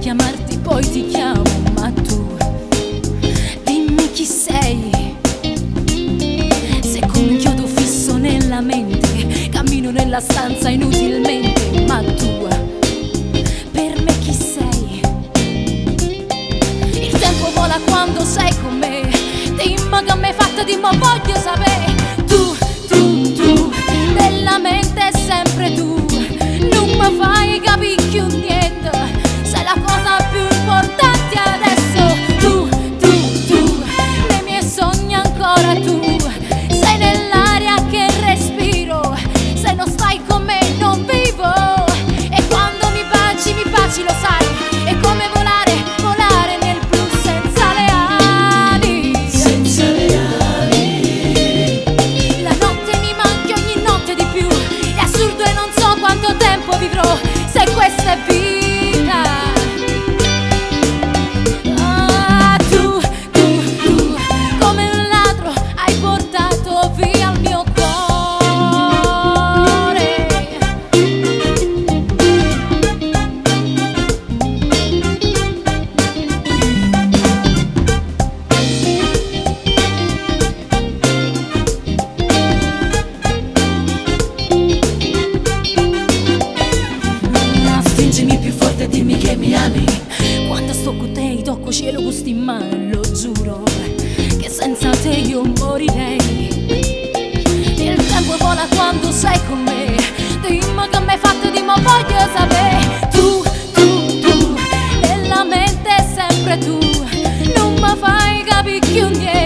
chiamarti poi ti chiamo, ma tu dimmi chi sei. Se con un chiodo fisso nella mente cammino nella stanza inutilmente, ma tu per me chi sei? Il tempo vola quando sei con me, dimmi che mi hai fatta, dimmi voglio sapere. Tu, nella mente è sempre tu, non mi fai capire più niente, sei la cosa più importante adesso. Tu, nei miei sogni ancora tu, sei nell'aria che respiro, se non stai con me non vivo. E quando mi baci lo sai, è come volare, volare nel blu senza le ali. Senza le ali. La notte mi manchi ogni notte di più, è assurdo e non so quanto tempo vivrò, se questa è vita. Tu, come un ladro hai portato via il mio cuore. Stringimi più forte e dimmi che mi ami. Quando sto con te tocco cielo gusti in mano, lo giuro che senza te io morirei. Il tempo vola quando sei con me, dimmi che mi hai fatto, dimmi voglio sapere. Tu, nella mente è sempre tu, non mi fai capire più niente.